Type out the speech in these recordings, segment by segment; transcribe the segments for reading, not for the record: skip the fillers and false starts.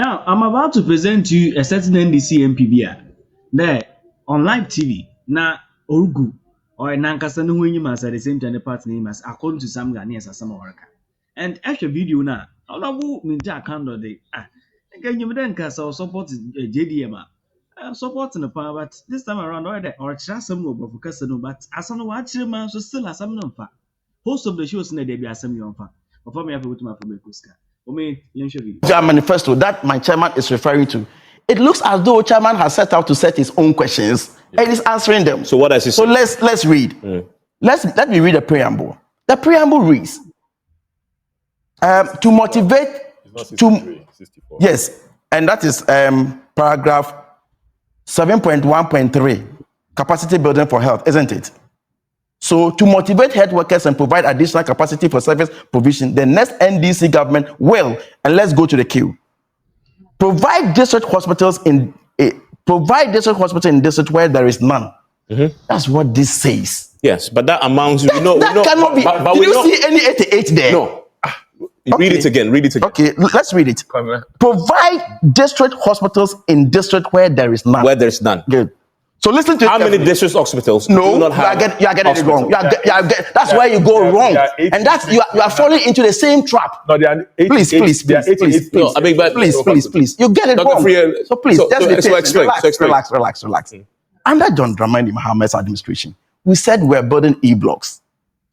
Now, I'm about to present to you a certain NDC MP there on live TV. Now, Orugu or Nankasa no when you must at the same time the party name as according to some Ghanaians as some worker. And extra video now, all of you ninja candle day. Again, you then cast or support JDM. I'm supporting the power, but this time around, or just some more focus no, but as I know what you man, so still as some non host of the shows in the debut as some young fan. Before me, I put my Kuska. That manifesto that my chairman is referring to, it looks as though chairman has set out to set his own questions and is answering them. So what does he say? So let's read. Let me read the preamble. The preamble reads to motivate to yes, and that is paragraph 7.1.3, capacity building for health, isn't it? So to motivate health workers and provide additional capacity for service provision, the next NDC government will, and let's go to the queue, provide district hospitals in district where there is none. That's what this says. Yes, but that amounts. That cannot be. But did you see any 88 there? No. Read it again. Okay, let's read it. Provide district hospitals in district where there is none. Where there is none. Good. So listen to how many district hospitals? No, do not have you are getting it wrong. That's where you go wrong, and that's you are falling into the same trap. No, there are please. No, I mean, but please. You get it wrong. So please, relax. Under John Dramani Mohammed's administration, we said we're building E-blocks,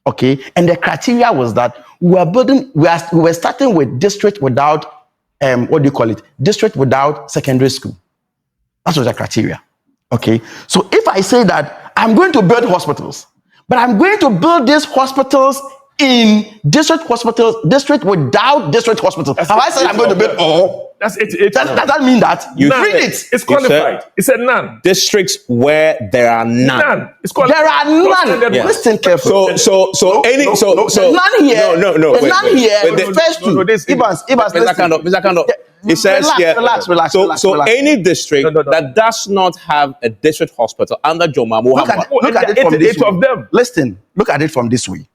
okay, and the criteria was that we were starting with district without district without secondary school. That was the criteria. Okay, so if I say that I'm going to build hospitals, but I'm going to build these hospitals in district without district hospitals. Have I said I'm going to build all? That's 88. Does that mean that? You read it. It's qualified. It said none. Districts where there are none. It's qualified. There are none. Yeah. Listen carefully. So none here. No. None here. The first two. Evans. It says relax. So any district that does not have a district hospital under Joma Muhammad. Look at it from this way. Listen, look at it from this way.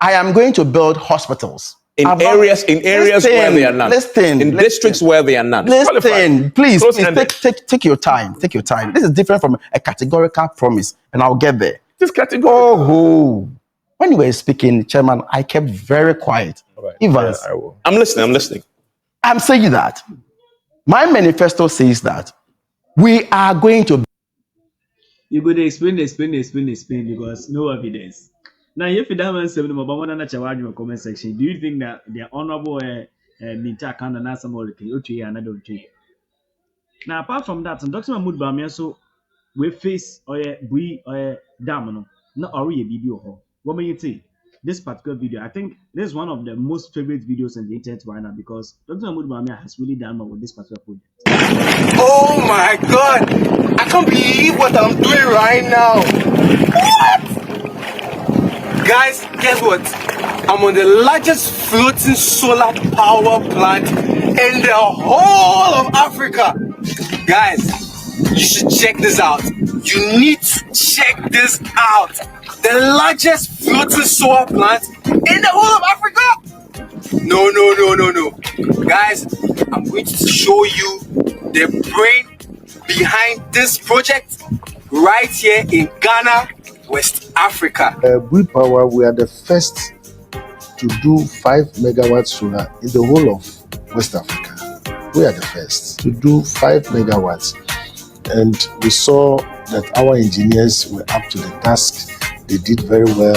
I am going to build hospitals in areas where they are none. In districts where they are none. Listen, please take your time. Take your time. This is different from a categorical promise, and I'll get there. This categorical. Oh, when you were speaking, Chairman, I kept very quiet. Right. Evans, Yeah, I will. I'm listening. I'm saying that my manifesto says that we are going to. You go to explain because no evidence. Now, if you don't say the comment section, do you think that the honorable Minta can and some more another tree? Now, apart from that, Dr. Mahmoud Bawumia so we face we dam no or a video. What may you think? This particular video, I think this is one of the most favorite videos on the internet right now because Dr. Mahmoud Bawumia has really done well with this particular project. Oh my God! I can't believe what I'm doing right now. What? Guys, guess what? I'm on the largest floating solar power plant in the whole of Africa. Guys, you should check this out. You need to check this out. The largest floating solar plant in the whole of Africa? No. Guys, I'm going to show you the brain behind this project right here in Ghana, West Africa. Bui Power, we are the first to do 5 megawatt solar in the whole of West Africa. We are the first to do 5 megawatts. And we saw that our engineers were up to the task. They did very well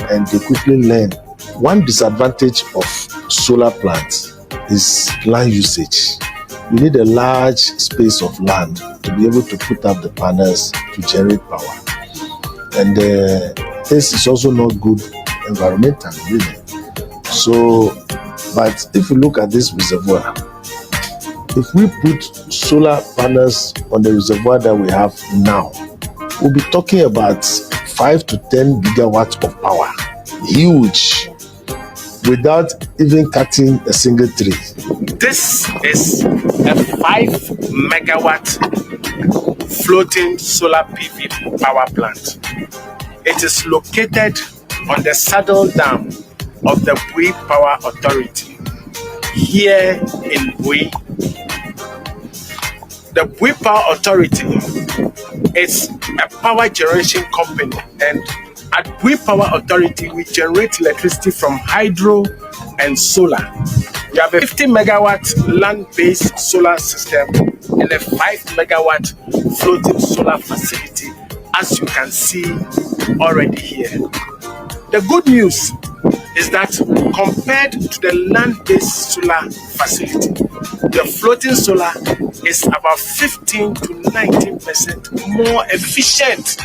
and they quickly learned. One disadvantage of solar plants is land usage. You need a large space of land to be able to put up the panels to generate power. And this is also not good environmentally, really. So, but if you look at this reservoir, if we put solar panels on the reservoir that we have now, we'll be talking about 5 to 10 gigawatts of power. Huge. Without even cutting a single tree. This is a 5 megawatt floating solar PV power plant. It is located on the saddle dam of the Bui Power Authority here in Bui, the Bui Power Authority is a power generation company, and at Bui Power Authority, we generate electricity from hydro and solar. We have a 50 megawatt land-based solar system and a 5 megawatt floating solar facility, as you can see already here. The good news is that compared to the land-based solar facility, the floating solar is about 15 to 19% more efficient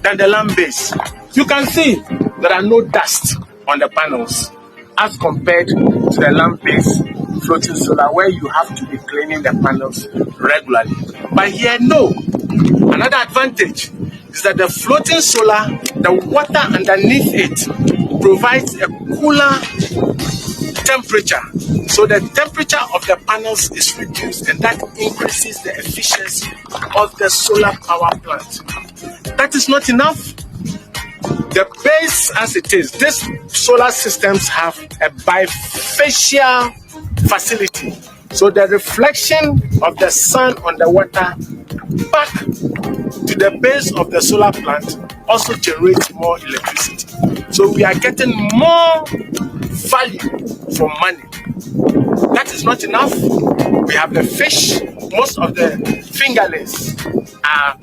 than the land-based. You can see there are no dust on the panels as compared to the land-based floating solar, where you have to be cleaning the panels regularly. But here, no. Another advantage is that the floating solar, the water underneath it provides a cooler temperature. So the temperature of the panels is reduced, and that increases the efficiency of the solar power plant. That is not enough. The base as it is, these solar systems have a bifacial facility. So the reflection of the sun on the water back to the base of the solar plant also generates more electricity. So we are getting more value for money. That is not enough. We have the fish. Most of the fingerlings are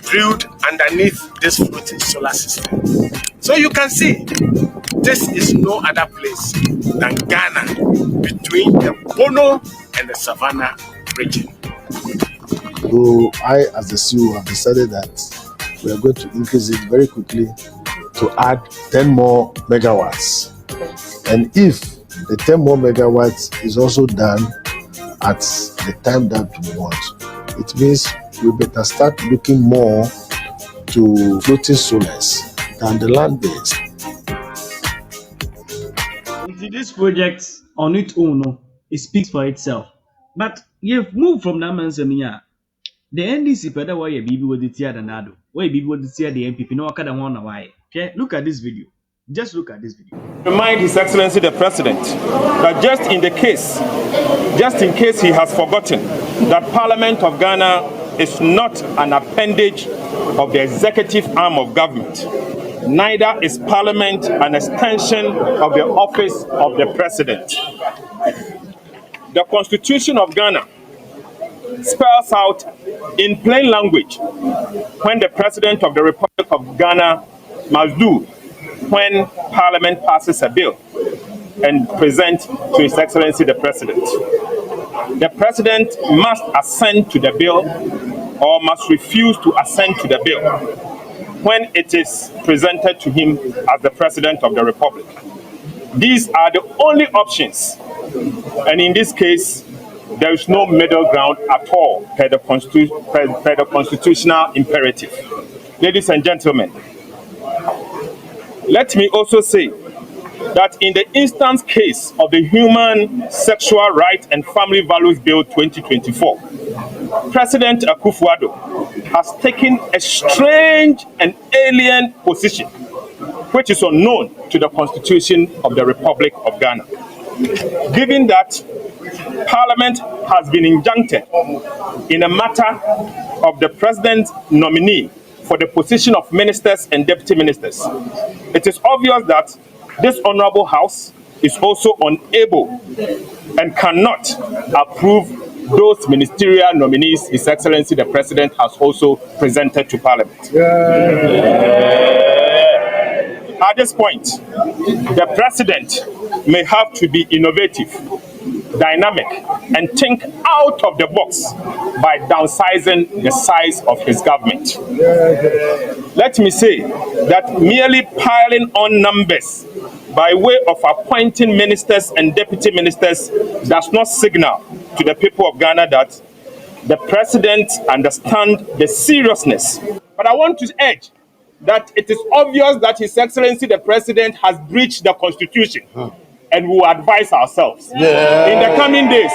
drilled underneath this floating solar system. So you can see, this is no other place than Ghana, between the Bono and the Savannah region. So I, as the CEO, have decided that we are going to increase it very quickly to add 10 more megawatts. And if the 10 more megawatts is also done at the time that we want, it means we better start looking more to floating solars than the land-based. This project on its own, it speaks for itself. But you've moved from that man's the NDC better why a baby with the tear than Ado. Why baby with the tear the MPP no kind of one why. Okay, look at this video. Just look at this video. Remind His Excellency the President that just in case he has forgotten that Parliament of Ghana is not an appendage of the executive arm of government. Neither is Parliament an extension of the office of the President. The Constitution of Ghana spells out in plain language when the President of the Republic of Ghana must do when Parliament passes a bill and present to His Excellency the President. The President must assent to the bill or must refuse to assent to the bill when it is presented to him as the President of the Republic. These are the only options, and in this case, there is no middle ground at all per the constitutional imperative. Ladies and gentlemen, let me also say that in the instance case of the Human Sexual Rights and Family Values Bill 2024, President Akufo-Addo has taken a strange and alien position, which is unknown to the Constitution of the Republic of Ghana. Given that Parliament has been injuncted in a matter of the President's nominee for the position of ministers and deputy ministers, it is obvious that this Honorable House is also unable and cannot approve those ministerial nominees His Excellency the President has also presented to Parliament. At this point, the President may have to be innovative, dynamic, and think out of the box by downsizing the size of his government. Let me say that merely piling on numbers by way of appointing ministers and deputy ministers does not signal to the people of Ghana that the President understands the seriousness. But I want to urge that it is obvious that His Excellency the President has breached the Constitution, and we will advise ourselves. In the coming days,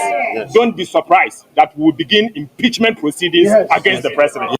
don't be surprised that we will begin impeachment proceedings against the President.